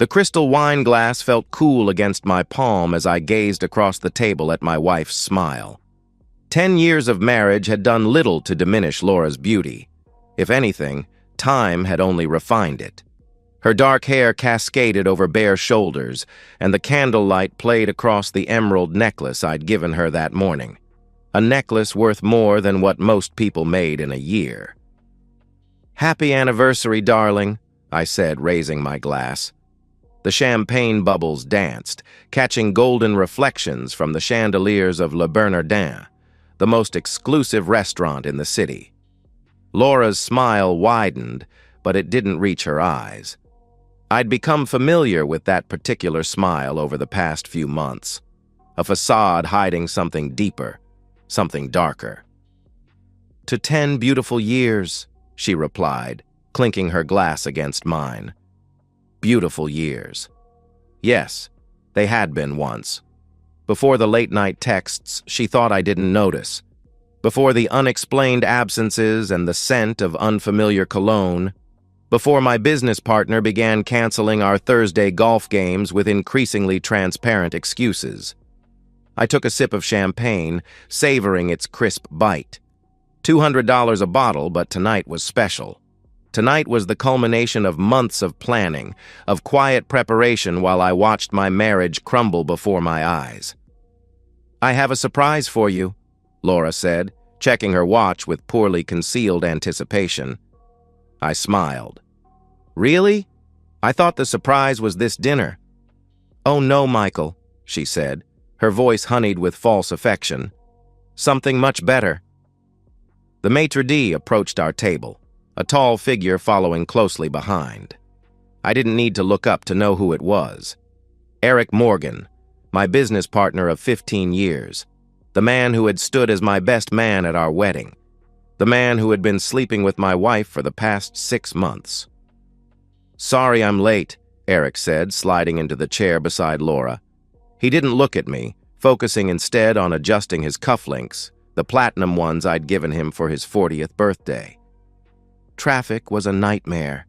The crystal wine glass felt cool against my palm as I gazed across the table at my wife's smile. 10 years of marriage had done little to diminish Laura's beauty. If anything, time had only refined it. Her dark hair cascaded over bare shoulders, and the candlelight played across the emerald necklace I'd given her that morning. A necklace worth more than what most people made in a year. "Happy anniversary, darling," I said, raising my glass. The champagne bubbles danced, catching golden reflections from the chandeliers of Le Bernardin, the most exclusive restaurant in the city. Laura's smile widened, but it didn't reach her eyes. I'd become familiar with that particular smile over the past few months, a facade hiding something deeper, something darker. "To 10 beautiful years," she replied, clinking her glass against mine. Beautiful years. Yes, they had been once. Before the late-night texts she thought I didn't notice. Before the unexplained absences and the scent of unfamiliar cologne. Before my business partner began canceling our Thursday golf games with increasingly transparent excuses. I took a sip of champagne, savoring its crisp bite. $200 a bottle, but tonight was special. Tonight was the culmination of months of planning, of quiet preparation while I watched my marriage crumble before my eyes. "I have a surprise for you," Laura said, checking her watch with poorly concealed anticipation. I smiled. "Really? I thought the surprise was this dinner." "Oh no, Michael," she said, her voice honeyed with false affection. "Something much better." The maitre d' approached our table, a tall figure following closely behind. I didn't need to look up to know who it was. Eric Morgan, my business partner of 15 years, the man who had stood as my best man at our wedding, the man who had been sleeping with my wife for the past 6 months. "Sorry I'm late," Eric said, sliding into the chair beside Laura. He didn't look at me, focusing instead on adjusting his cufflinks, the platinum ones I'd given him for his 40th birthday. Traffic was a nightmare.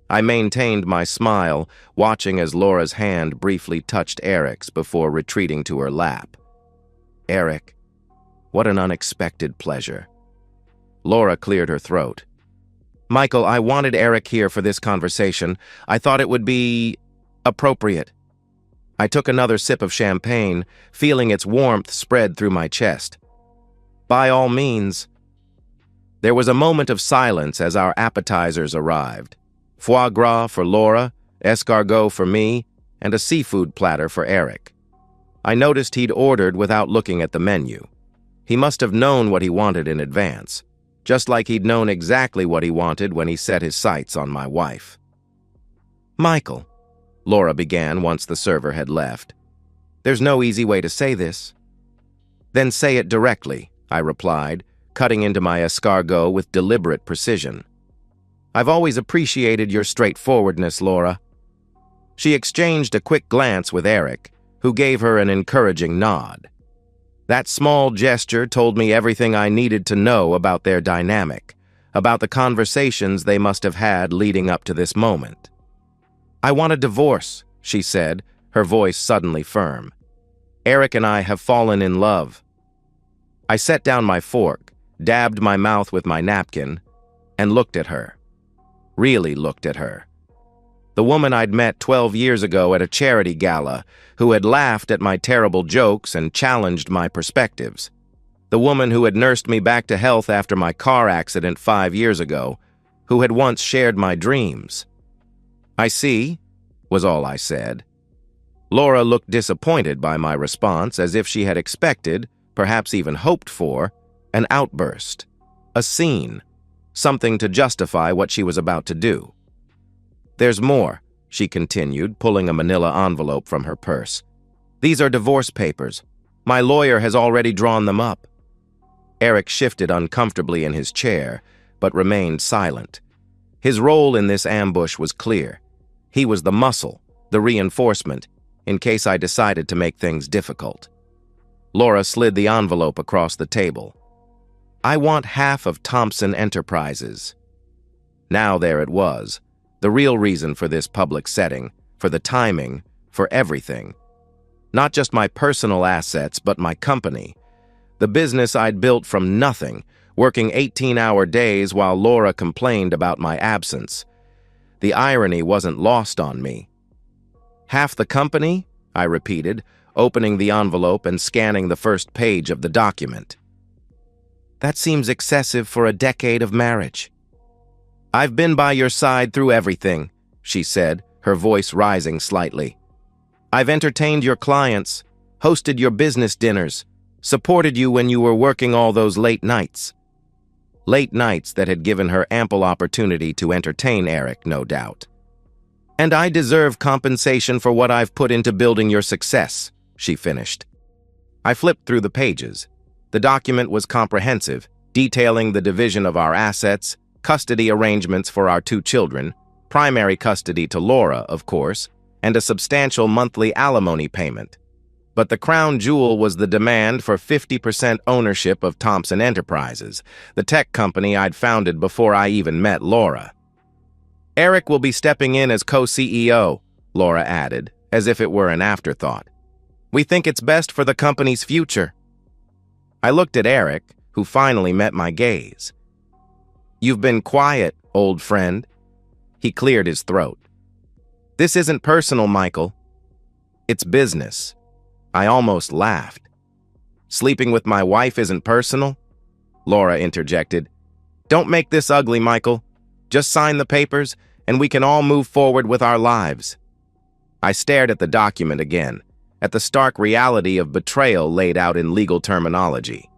I maintained my smile, watching as Laura's hand briefly touched Eric's before retreating to her lap. Eric, what an unexpected pleasure. Laura cleared her throat. "Michael, I wanted Eric here for this conversation. I thought it would be appropriate." I took another sip of champagne, feeling its warmth spread through my chest. "By all means." There was a moment of silence as our appetizers arrived. Foie gras for Laura, escargot for me, and a seafood platter for Eric. I noticed he'd ordered without looking at the menu. He must have known what he wanted in advance, just like he'd known exactly what he wanted when he set his sights on my wife. "Michael," Laura began once the server had left, "there's no easy way to say this." "Then say it directly," I replied, cutting into my escargot with deliberate precision. "I've always appreciated your straightforwardness, Laura." She exchanged a quick glance with Eric, who gave her an encouraging nod. That small gesture told me everything I needed to know about their dynamic, about the conversations they must have had leading up to this moment. "I want a divorce," she said, her voice suddenly firm. "Eric and I have fallen in love." I set down my fork, dabbed my mouth with my napkin, and looked at her. Really looked at her. The woman I'd met 12 years ago at a charity gala, who had laughed at my terrible jokes and challenged my perspectives. The woman who had nursed me back to health after my car accident 5 years ago, who had once shared my dreams. "I see," was all I said. Laura looked disappointed by my response, as if she had expected, perhaps even hoped for, an outburst, a scene, something to justify what she was about to do. "There's more," she continued, pulling a manila envelope from her purse. "These are divorce papers. My lawyer has already drawn them up." Eric shifted uncomfortably in his chair, but remained silent. His role in this ambush was clear. He was the muscle, the reinforcement, in case I decided to make things difficult. Laura slid the envelope across the table. "I want half of Thompson Enterprises." Now there it was, the real reason for this public setting, for the timing, for everything. Not just my personal assets, but my company. The business I'd built from nothing, working 18-hour days while Laura complained about my absence. The irony wasn't lost on me. "Half the company?" I repeated, opening the envelope and scanning the first page of the document. "That seems excessive for a decade of marriage." "I've been by your side through everything," she said, her voice rising slightly. "I've entertained your clients, hosted your business dinners, supported you when you were working all those late nights." Late nights that had given her ample opportunity to entertain Eric, no doubt. "And I deserve compensation for what I've put into building your success," she finished. I flipped through the pages. The document was comprehensive, detailing the division of our assets, custody arrangements for our 2 children, primary custody to Laura, of course, and a substantial monthly alimony payment. But the crown jewel was the demand for 50% ownership of Thompson Enterprises, the tech company I'd founded before I even met Laura. "Eric will be stepping in as co-CEO," Laura added, as if it were an afterthought. "We think it's best for the company's future." I looked at Eric, who finally met my gaze. "You've been quiet, old friend." He cleared his throat. "This isn't personal, Michael. It's business." I almost laughed. "Sleeping with my wife isn't personal?" Laura interjected. "Don't make this ugly, Michael. Just sign the papers, and we can all move forward with our lives." I stared at the document again, at the stark reality of betrayal laid out in legal terminology.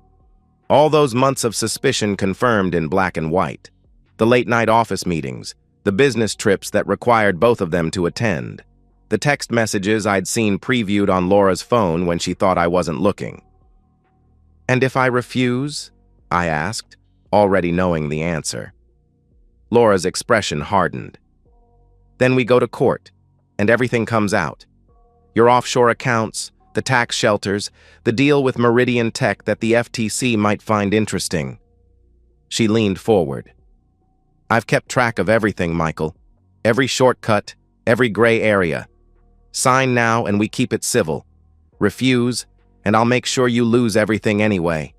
All those months of suspicion confirmed in black and white. The late-night office meetings, the business trips that required both of them to attend. The text messages I'd seen previewed on Laura's phone when she thought I wasn't looking. "And if I refuse?" I asked, already knowing the answer. Laura's expression hardened. "Then we go to court, and everything comes out. Your offshore accounts, the tax shelters, the deal with Meridian Tech that the FTC might find interesting." She leaned forward. "I've kept track of everything, Michael. Every shortcut, every gray area. Sign now and we keep it civil. Refuse, and I'll make sure you lose everything anyway."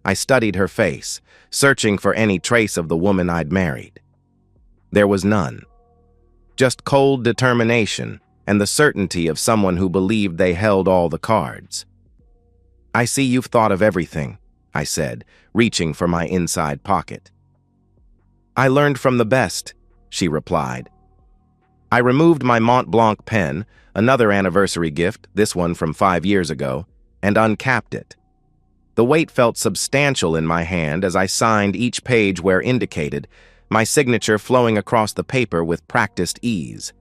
I studied her face, searching for any trace of the woman I'd married. There was none. Just cold determination and the certainty of someone who believed they held all the cards. "I see you've thought of everything," I said, reaching for my inside pocket. "I learned from the best," she replied. I removed my Mont Blanc pen, another anniversary gift, this one from 5 years ago, and uncapped it. The weight felt substantial in my hand as I signed each page where indicated, my signature flowing across the paper with practiced ease.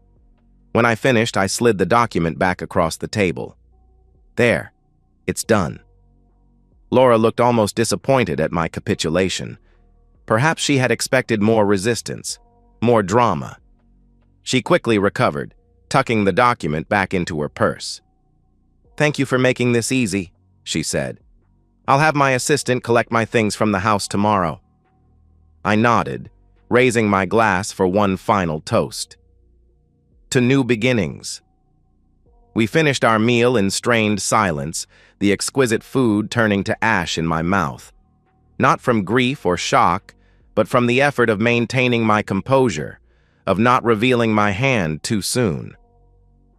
When I finished, I slid the document back across the table. "There, it's done." Laura looked almost disappointed at my capitulation. Perhaps she had expected more resistance, more drama. She quickly recovered, tucking the document back into her purse. "Thank you for making this easy," she said. "I'll have my assistant collect my things from the house tomorrow." I nodded, raising my glass for one final toast. To new beginnings. We finished our meal in strained silence, the exquisite food turning to ash in my mouth. Not from grief or shock, but from the effort of maintaining my composure, of not revealing my hand too soon.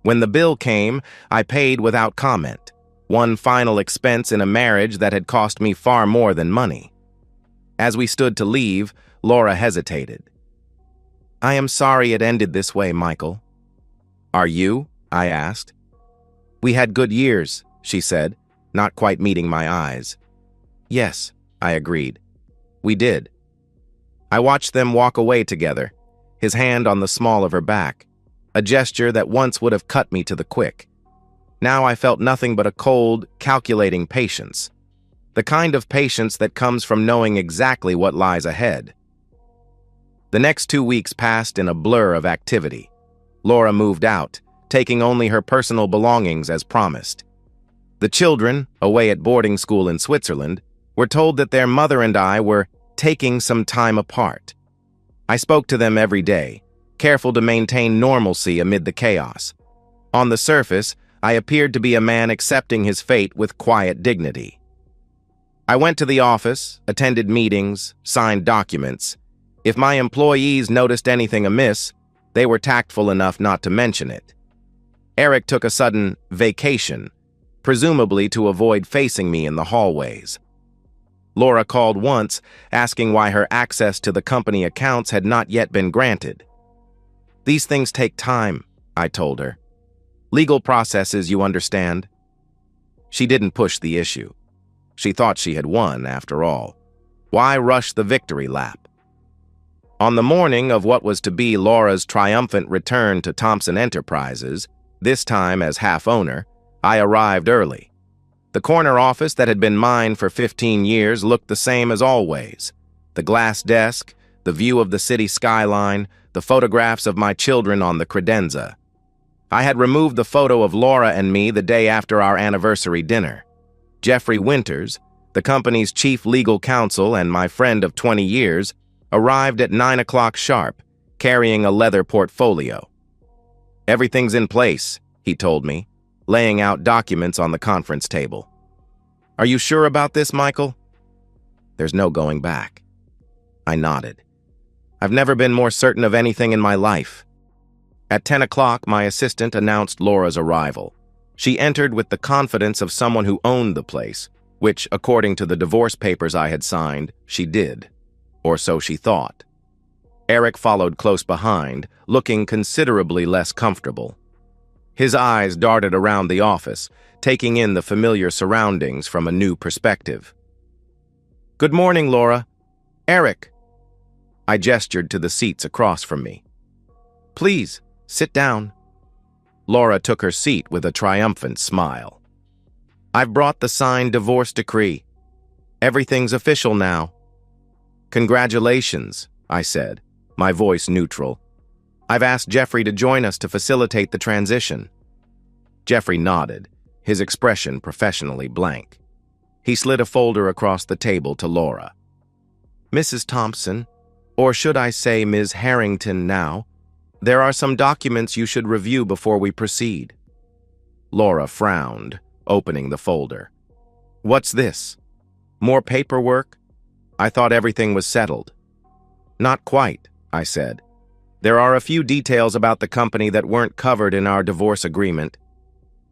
When the bill came, I paid without comment, one final expense in a marriage that had cost me far more than money. As we stood to leave, Laura hesitated. "I am sorry it ended this way, Michael." "Are you?" I asked. "We had good years," she said, not quite meeting my eyes. "Yes," I agreed. "We did." I watched them walk away together, his hand on the small of her back, a gesture that once would have cut me to the quick. Now I felt nothing but a cold, calculating patience, the kind of patience that comes from knowing exactly what lies ahead. The next 2 weeks passed in a blur of activity. Laura moved out, taking only her personal belongings as promised. The children, away at boarding school in Switzerland, were told that their mother and I were taking some time apart. I spoke to them every day, careful to maintain normalcy amid the chaos. On the surface, I appeared to be a man accepting his fate with quiet dignity. I went to the office, attended meetings, signed documents. If my employees noticed anything amiss, they were tactful enough not to mention it. Eric took a sudden vacation, presumably to avoid facing me in the hallways. Laura called once, asking why her access to the company accounts had not yet been granted. "These things take time," I told her. "Legal processes, you understand." She didn't push the issue. She thought she had won, after all. Why rush the victory lap? On the morning of what was to be Laura's triumphant return to Thompson Enterprises, this time as half-owner, I arrived early. The corner office that had been mine for 15 years looked the same as always. The glass desk, the view of the city skyline, the photographs of my children on the credenza. I had removed the photo of Laura and me the day after our anniversary dinner. Jeffrey Winters, the company's chief legal counsel and my friend of 20 years, arrived at 9 o'clock sharp, carrying a leather portfolio. "Everything's in place," he told me, laying out documents on the conference table. "Are you sure about this, Michael?" "There's no going back." I nodded. I've never been more certain of anything in my life. At 10 o'clock, my assistant announced Laura's arrival. She entered with the confidence of someone who owned the place, which, according to the divorce papers I had signed, she did. Or so she thought. Eric followed close behind, looking considerably less comfortable. His eyes darted around the office, taking in the familiar surroundings from a new perspective. "Good morning, Laura. Eric." I gestured to the seats across from me. "Please, sit down." Laura took her seat with a triumphant smile. "I've brought the signed divorce decree. Everything's official now." "Congratulations," I said, my voice neutral. "I've asked Jeffrey to join us to facilitate the transition." Jeffrey nodded, his expression professionally blank. He slid a folder across the table to Laura. "Mrs. Thompson, or should I say Ms. Harrington now, there are some documents you should review before we proceed." Laura frowned, opening the folder. "What's this? More paperwork? I thought everything was settled." "Not quite," I said. "There are a few details about the company that weren't covered in our divorce agreement."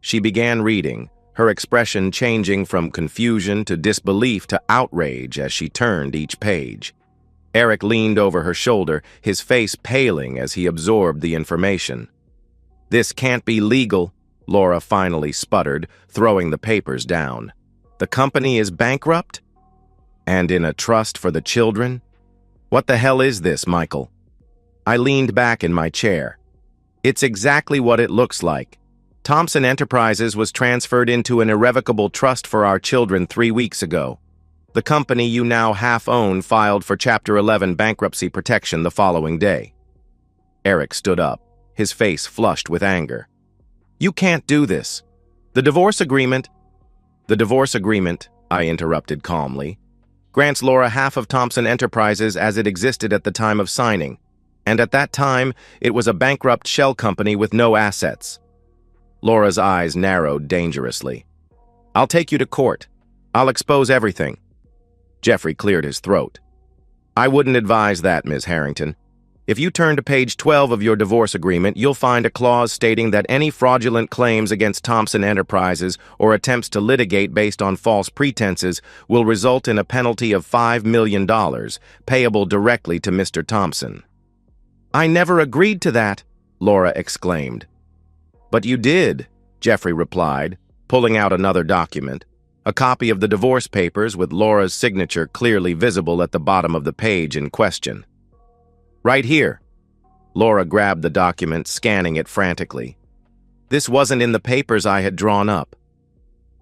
She began reading, her expression changing from confusion to disbelief to outrage as she turned each page. Eric leaned over her shoulder, his face paling as he absorbed the information. "This can't be legal," Laura finally sputtered, throwing the papers down. "The company is bankrupt? And in a trust for the children? What the hell is this, Michael?" I leaned back in my chair. "It's exactly what it looks like. Thompson Enterprises was transferred into an irrevocable trust for our children 3 weeks ago. The company you now half-own filed for Chapter 11 bankruptcy protection the following day." Eric stood up, his face flushed with anger. "You can't do this. The divorce agreement—" "The divorce agreement," I interrupted calmly, "grants Laura half of Thompson Enterprises as it existed at the time of signing, and at that time, it was a bankrupt shell company with no assets." Laura's eyes narrowed dangerously. "I'll take you to court. I'll expose everything." Jeffrey cleared his throat. "I wouldn't advise that, Ms. Harrington. If you turn to page 12 of your divorce agreement, you'll find a clause stating that any fraudulent claims against Thompson Enterprises or attempts to litigate based on false pretenses will result in a penalty of $5 million, payable directly to Mr. Thompson." "I never agreed to that," Laura exclaimed. "But you did," Jeffrey replied, pulling out another document, a copy of the divorce papers with Laura's signature clearly visible at the bottom of the page in question. "Right here." Laura grabbed the document, scanning it frantically. "This wasn't in the papers I had drawn up."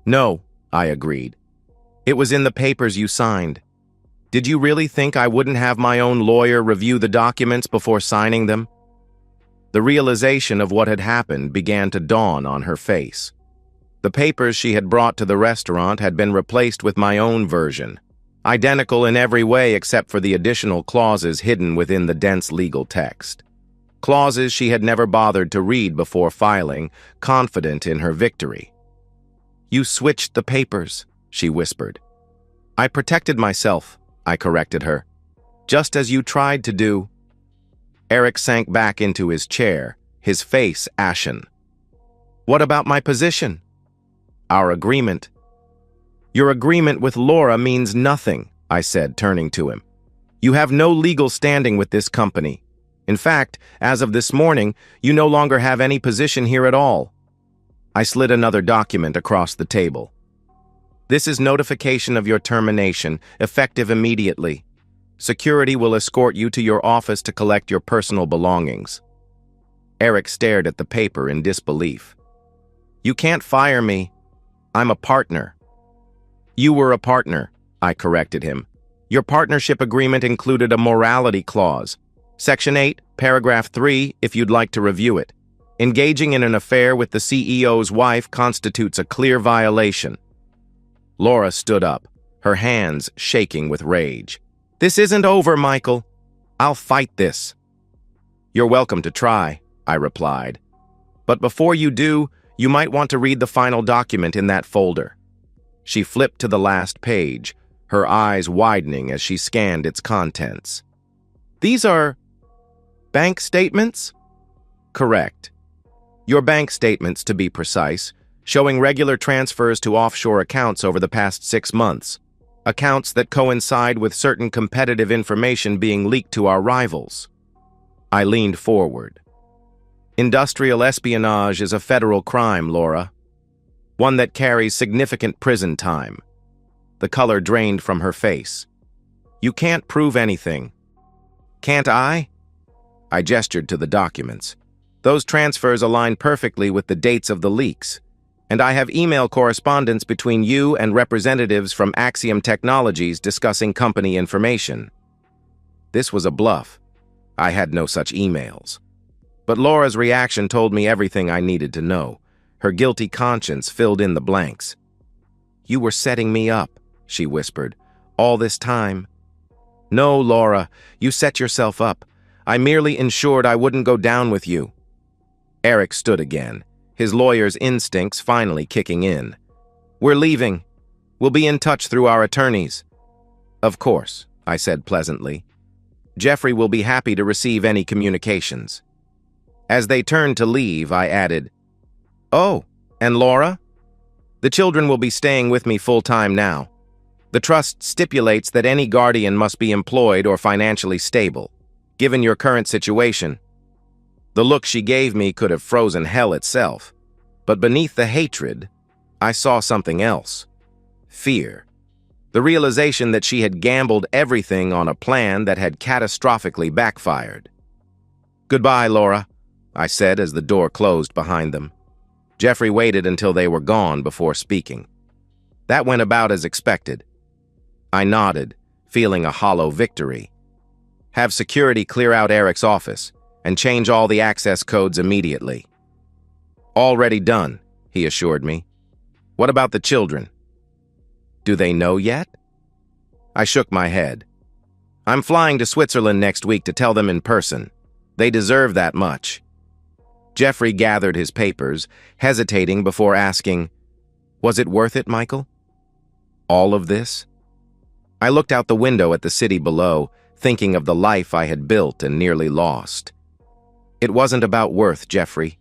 "No," I agreed. "It was in the papers you signed. Did you really think I wouldn't have my own lawyer review the documents before signing them?" The realization of what had happened began to dawn on her face. The papers she had brought to the restaurant had been replaced with my own version, identical in every way except for the additional clauses hidden within the dense legal text. clauses she had never bothered to read before filing, confident in her victory. "You switched the papers," she whispered. "I protected myself," I corrected her. "Just as you tried to do." Eric sank back into his chair, his face ashen. "What about my position?" "Our agreement." "Your agreement with Laura means nothing," I said, turning to him. "You have no legal standing with this company. In fact, as of this morning, you no longer have any position here at all." I slid another document across the table. "This is notification of your termination, effective immediately. Security will escort you to your office to collect your personal belongings." Eric stared at the paper in disbelief. "You can't fire me. I'm a partner." "You were a partner," I corrected him. "Your partnership agreement included a morality clause. Section 8, paragraph 3, if you'd like to review it. Engaging in an affair with the CEO's wife constitutes a clear violation." Laura stood up, her hands shaking with rage. "This isn't over, Michael. I'll fight this." "You're welcome to try," I replied. "But before you do, you might want to read the final document in that folder." She flipped to the last page, her eyes widening as she scanned its contents. "These are bank statements?" "Correct. Your bank statements, to be precise, showing regular transfers to offshore accounts over the past 6 months, accounts that coincide with certain competitive information being leaked to our rivals." I leaned forward. "Industrial espionage is a federal crime, Laura. One that carries significant prison time." The color drained from her face. "You can't prove anything." "Can't I?" I gestured to the documents. "Those transfers align perfectly with the dates of the leaks, and I have email correspondence between you and representatives from Axiom Technologies discussing company information." This was a bluff. I had no such emails. But Laura's reaction told me everything I needed to know. Her guilty conscience filled in the blanks. "You were setting me up," she whispered, "all this time." "No, Laura, you set yourself up. I merely ensured I wouldn't go down with you." Eric stood again, his lawyer's instincts finally kicking in. "We're leaving. We'll be in touch through our attorneys." "Of course," I said pleasantly. "Jeffrey will be happy to receive any communications." As they turned to leave, I added, "Oh, and Laura? The children will be staying with me full-time now. The trust stipulates that any guardian must be employed or financially stable. Given your current situation." The look she gave me could have frozen hell itself, but beneath the hatred, I saw something else. Fear. The realization that she had gambled everything on a plan that had catastrophically backfired. "Goodbye, Laura," I said as the door closed behind them. Jeffrey waited until they were gone before speaking. That went about as expected. I nodded, feeling a hollow victory. "Have security clear out Eric's office and change all the access codes immediately." "Already done," he assured me. "What about the children? Do they know yet?" I shook my head. "I'm flying to Switzerland next week to tell them in person. They deserve that much." Jeffrey gathered his papers, hesitating before asking, "Was it worth it, Michael? All of this?" I looked out the window at the city below, thinking of the life I had built and nearly lost. It wasn't about worth, Jeffrey.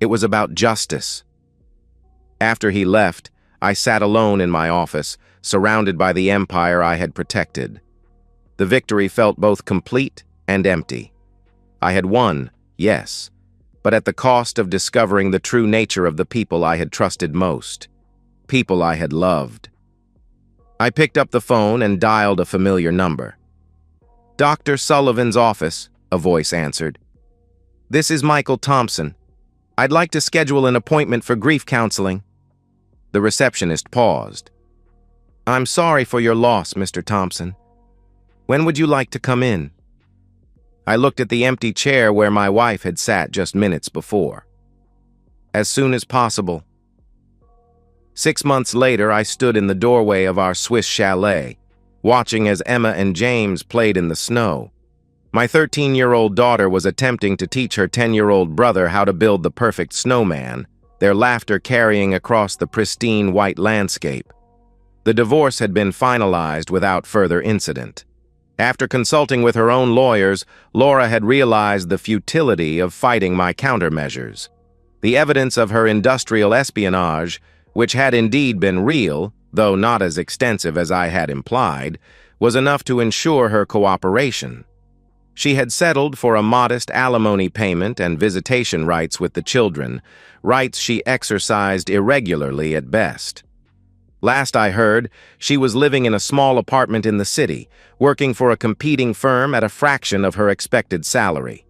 It was about justice. After he left, I sat alone in my office, surrounded by the empire I had protected. The victory felt both complete and empty. I had won, yes, but at the cost of discovering the true nature of the people I had trusted most, people I had loved. I picked up the phone and dialed a familiar number. "Dr. Sullivan's office," a voice answered. "This is Michael Thompson. I'd like to schedule an appointment for grief counseling." The receptionist paused. "I'm sorry for your loss, Mr. Thompson. When would you like to come in?" I looked at the empty chair where my wife had sat just minutes before. "As soon as possible." 6 months later, I stood in the doorway of our Swiss chalet, watching as Emma and James played in the snow. My 13-year-old daughter was attempting to teach her 10-year-old brother how to build the perfect snowman, their laughter carrying across the pristine white landscape. The divorce had been finalized without further incident. After consulting with her own lawyers, Laura had realized the futility of fighting my countermeasures. The evidence of her industrial espionage, which had indeed been real, though not as extensive as I had implied, was enough to ensure her cooperation. She had settled for a modest alimony payment and visitation rights with the children, rights she exercised irregularly at best. Last I heard, she was living in a small apartment in the city, working for a competing firm at a fraction of her expected salary.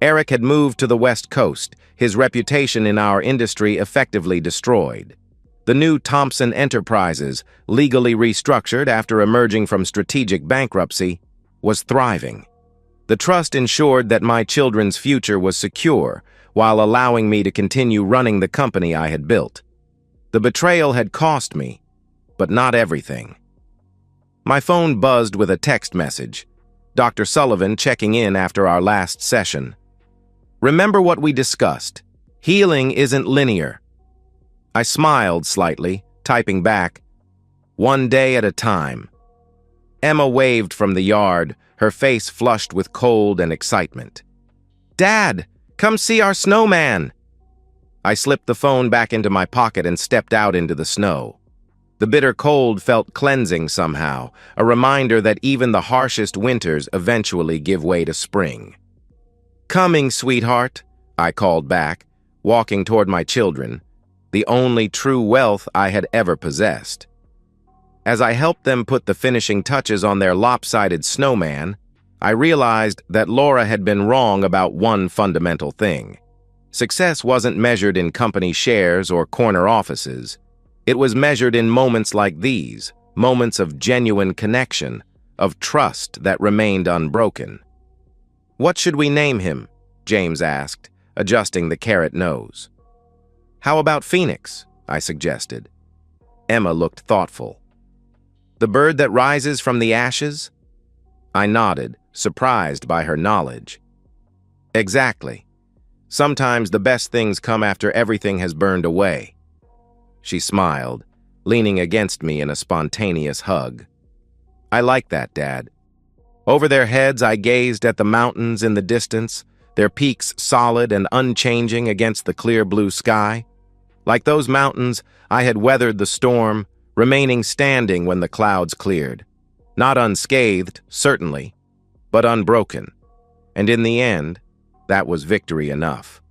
Eric had moved to the West Coast, his reputation in our industry effectively destroyed. The new Thompson Enterprises, legally restructured after emerging from strategic bankruptcy, was thriving. The trust ensured that my children's future was secure, while allowing me to continue running the company I had built. The betrayal had cost me, but not everything. My phone buzzed with a text message. Dr. Sullivan checking in after our last session. Remember what we discussed. Healing isn't linear. I smiled slightly, typing back, "One day at a time." Emma waved from the yard, her face flushed with cold and excitement. "Dad, come see our snowman!" I slipped the phone back into my pocket and stepped out into the snow. The bitter cold felt cleansing somehow, a reminder that even the harshest winters eventually give way to spring. "Coming, sweetheart," I called back, walking toward my children, the only true wealth I had ever possessed. As I helped them put the finishing touches on their lopsided snowman, I realized that Laura had been wrong about one fundamental thing. Success wasn't measured in company shares or corner offices. It was measured in moments like these, moments of genuine connection, of trust that remained unbroken. "What should we name him?" James asked, adjusting the carrot nose. "How about Phoenix?" I suggested. Emma looked thoughtful. "The bird that rises from the ashes?" I nodded, surprised by her knowledge. "Exactly. Sometimes the best things come after everything has burned away." She smiled, leaning against me in a spontaneous hug. "I like that, Dad." Over their heads, I gazed at the mountains in the distance, their peaks solid and unchanging against the clear blue sky. Like those mountains, I had weathered the storm, remaining standing when the clouds cleared. Not unscathed, certainly, but unbroken. And in the end, that was victory enough.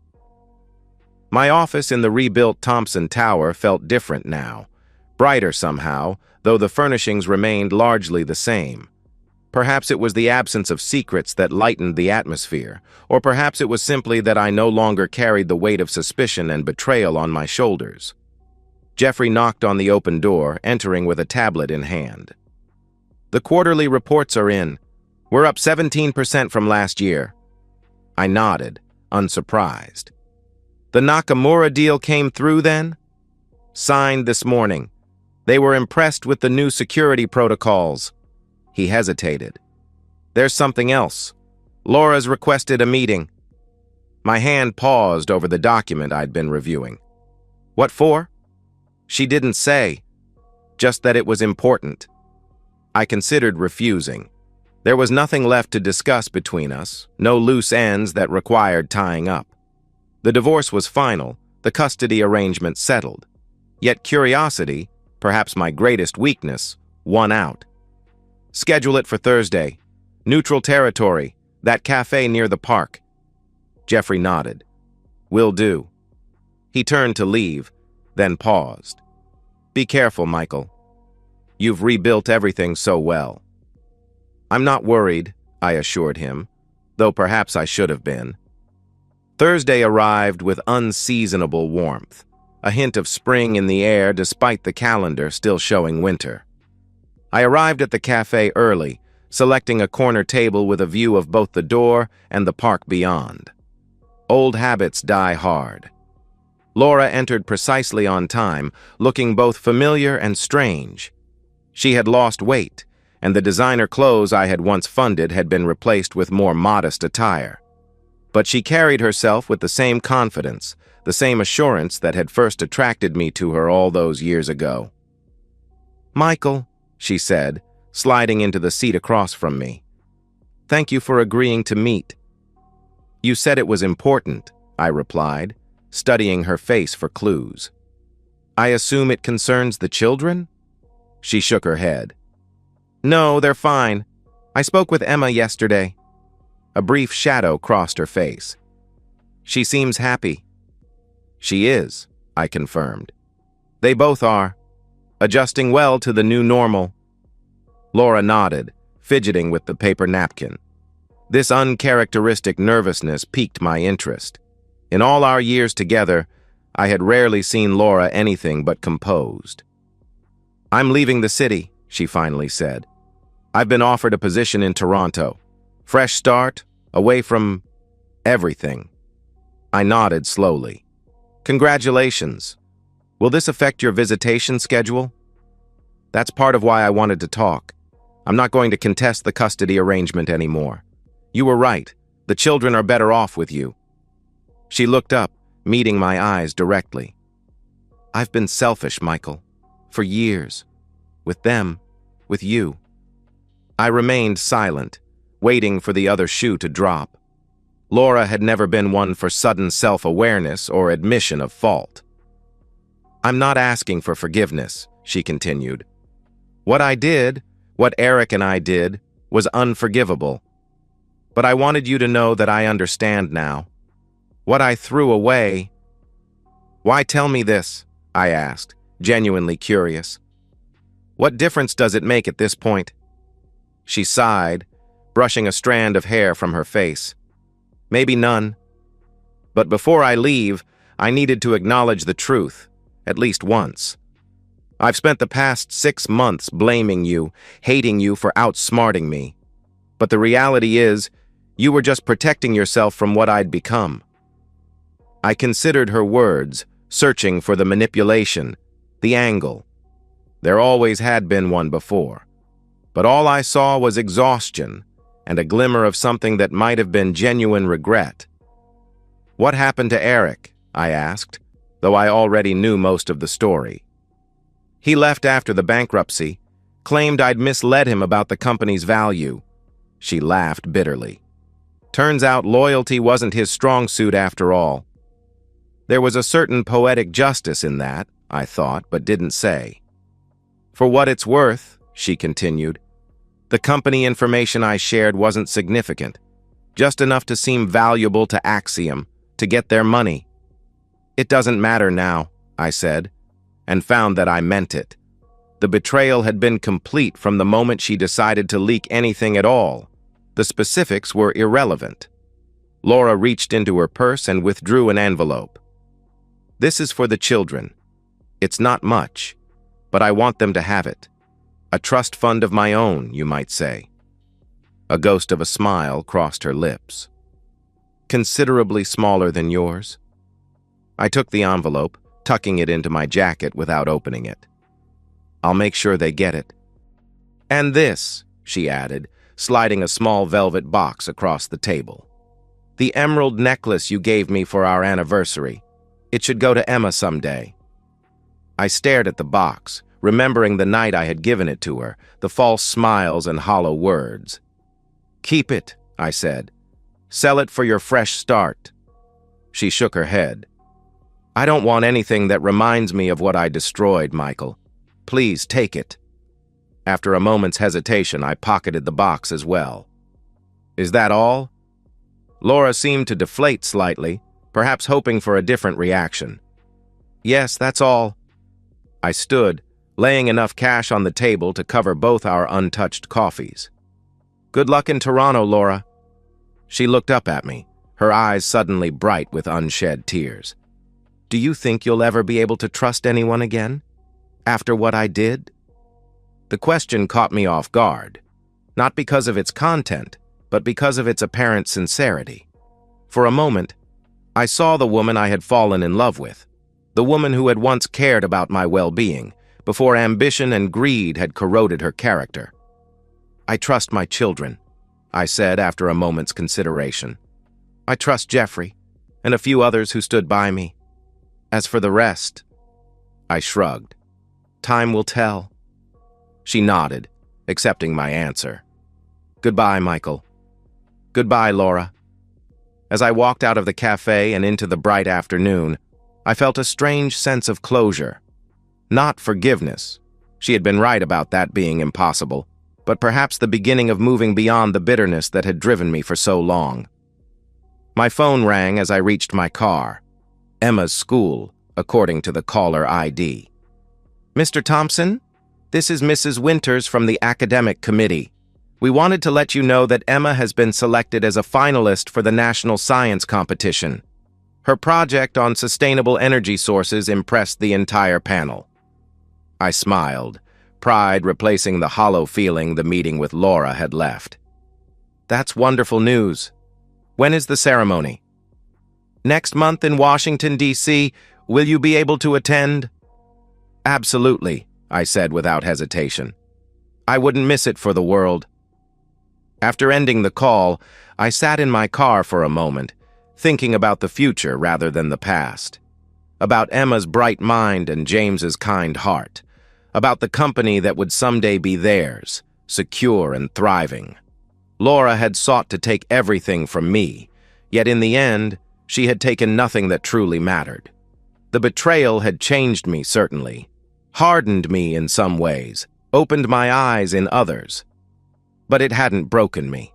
My office in the rebuilt Thompson Tower felt different now, brighter somehow, though the furnishings remained largely the same. Perhaps it was the absence of secrets that lightened the atmosphere, or perhaps it was simply that I no longer carried the weight of suspicion and betrayal on my shoulders. Jeffrey knocked on the open door, entering with a tablet in hand. "The quarterly reports are in. We're up 17% from last year." I nodded, unsurprised. "The Nakamura deal came through then?" "Signed this morning. They were impressed with the new security protocols." He hesitated. "There's something else. Laura's requested a meeting." My hand paused over the document I'd been reviewing. "What for?" "She didn't say. Just that it was important." I considered refusing. There was nothing left to discuss between us, no loose ends that required tying up. The divorce was final, the custody arrangement settled. Yet curiosity, perhaps my greatest weakness, won out. "Schedule it for Thursday. Neutral territory, that cafe near the park." Jeffrey nodded. "Will do." He turned to leave, then paused. "Be careful, Michael. You've rebuilt everything so well." "I'm not worried," I assured him, though perhaps I should have been. Thursday arrived with unseasonable warmth, a hint of spring in the air despite the calendar still showing winter. I arrived at the cafe early, selecting a corner table with a view of both the door and the park beyond. Old habits die hard. Laura entered precisely on time, looking both familiar and strange. She had lost weight, and the designer clothes I had once funded had been replaced with more modest attire. But she carried herself with the same confidence, the same assurance that had first attracted me to her all those years ago. "Michael," she said, sliding into the seat across from me. "Thank you for agreeing to meet." "You said it was important," I replied, studying her face for clues. "I assume it concerns the children?" She shook her head. "No, they're fine. I spoke with Emma yesterday." A brief shadow crossed her face. "She seems happy." "She is," I confirmed. "They both are. Adjusting well to the new normal." Laura nodded, fidgeting with the paper napkin. This uncharacteristic nervousness piqued my interest. In all our years together, I had rarely seen Laura anything but composed. "I'm leaving the city," she finally said. "I've been offered a position in Toronto. Fresh start, away from everything." I nodded slowly. "Congratulations. Will this affect your visitation schedule?" "That's part of why I wanted to talk. I'm not going to contest the custody arrangement anymore. You were right. The children are better off with you." She looked up, meeting my eyes directly. "I've been selfish, Michael. For years. With them. With you." I remained silent, waiting for the other shoe to drop. Laura had never been one for sudden self-awareness or admission of fault. "I'm not asking for forgiveness," she continued. "What I did, what Eric and I did, was unforgivable. But I wanted you to know that I understand now. What I threw away—" "Why tell me this?" I asked, genuinely curious. "What difference does it make at this point?" She sighed, brushing a strand of hair from her face. "Maybe none. But before I leave, I needed to acknowledge the truth, at least once. I've spent the past 6 months blaming you, hating you for outsmarting me. But the reality is, you were just protecting yourself from what I'd become." I considered her words, searching for the manipulation, the angle. There always had been one before. But all I saw was exhaustion and a glimmer of something that might have been genuine regret. "What happened to Eric?" I asked, though I already knew most of the story. "He left after the bankruptcy, claimed I'd misled him about the company's value." She laughed bitterly. "Turns out loyalty wasn't his strong suit after all." There was a certain poetic justice in that, I thought, but didn't say. "For what it's worth," she continued, "the company information I shared wasn't significant, just enough to seem valuable to Axiom, to get their money." "It doesn't matter now," I said, and found that I meant it. The betrayal had been complete from the moment she decided to leak anything at all. The specifics were irrelevant. Laura reached into her purse and withdrew an envelope. "This is for the children. It's not much, but I want them to have it. A trust fund of my own, you might say." A ghost of a smile crossed her lips. "Considerably smaller than yours." I took the envelope, tucking it into my jacket without opening it. "I'll make sure they get it." "And this," she added, sliding a small velvet box across the table. "The emerald necklace you gave me for our anniversary. It should go to Emma someday." I stared at the box, remembering the night I had given it to her, the false smiles and hollow words. "Keep it," I said. "Sell it for your fresh start." She shook her head. "I don't want anything that reminds me of what I destroyed, Michael. Please take it." After a moment's hesitation, I pocketed the box as well. "Is that all?" Laura seemed to deflate slightly, perhaps hoping for a different reaction. "Yes, that's all." I stood, laying enough cash on the table to cover both our untouched coffees. "Good luck in Toronto, Laura." She looked up at me, her eyes suddenly bright with unshed tears. "Do you think you'll ever be able to trust anyone again? After what I did?" The question caught me off guard, not because of its content, but because of its apparent sincerity. For a moment, I saw the woman I had fallen in love with, the woman who had once cared about my well-being, before ambition and greed had corroded her character. I trust my children, I said after a moment's consideration. I trust Jeffrey and a few others who stood by me. As for the rest, I shrugged. Time will tell. She nodded, accepting my answer. Goodbye, Michael. Goodbye, Laura. As I walked out of the cafe and into the bright afternoon, I felt a strange sense of closure. Not forgiveness. She had been right about that being impossible, but perhaps the beginning of moving beyond the bitterness that had driven me for so long. My phone rang as I reached my car. Emma's school, according to the caller ID. Mr. Thompson, this is Mrs. Winters from the academic committee. We wanted to let you know that Emma has been selected as a finalist for the National Science Competition. Her project on sustainable energy sources impressed the entire panel. I smiled, pride replacing the hollow feeling the meeting with Laura had left. That's wonderful news. When is the ceremony? Next month in Washington, D.C. Will you be able to attend? Absolutely, I said without hesitation. I wouldn't miss it for the world. After ending the call, I sat in my car for a moment, thinking about the future rather than the past. About Emma's bright mind and James's kind heart. About the company that would someday be theirs, secure and thriving. Laura had sought to take everything from me, yet in the end, she had taken nothing that truly mattered. The betrayal had changed me, certainly, hardened me in some ways, opened my eyes in others. But it hadn't broken me.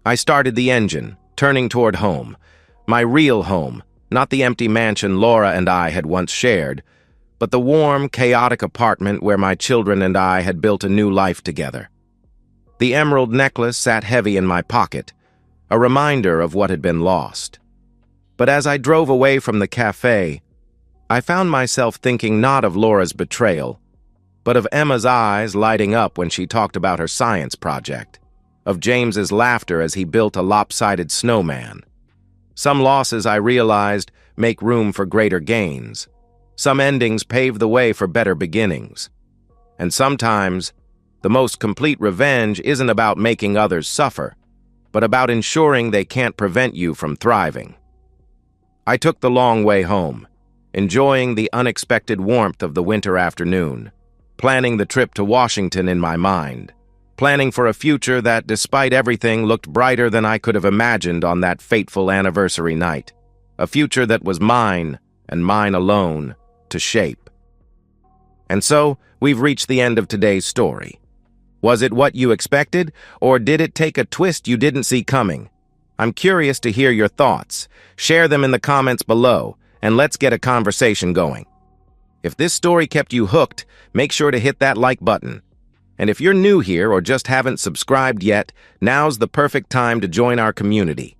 I started the engine, turning toward home, my real home, not the empty mansion Laura and I had once shared, but the warm, chaotic apartment where my children and I had built a new life together. The emerald necklace sat heavy in my pocket, a reminder of what had been lost. But as I drove away from the cafe, I found myself thinking not of Laura's betrayal, but of Emma's eyes lighting up when she talked about her science project, of James's laughter as he built a lopsided snowman. Some losses, I realized, make room for greater gains. Some endings pave the way for better beginnings. And sometimes, the most complete revenge isn't about making others suffer, but about ensuring they can't prevent you from thriving. I took the long way home, enjoying the unexpected warmth of the winter afternoon, planning the trip to Washington in my mind, planning for a future that, despite everything, looked brighter than I could have imagined on that fateful anniversary night, a future that was mine, and mine alone, to shape. And so, we've reached the end of today's story. Was it what you expected, or did it take a twist you didn't see coming? I'm curious to hear your thoughts. Share them in the comments below, and let's get a conversation going. If this story kept you hooked, make sure to hit that like button. And if you're new here or just haven't subscribed yet, now's the perfect time to join our community.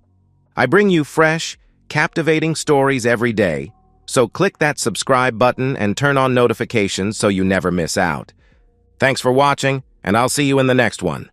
I bring you fresh, captivating stories every day, so click that subscribe button and turn on notifications so you never miss out. Thanks for watching, and I'll see you in the next one.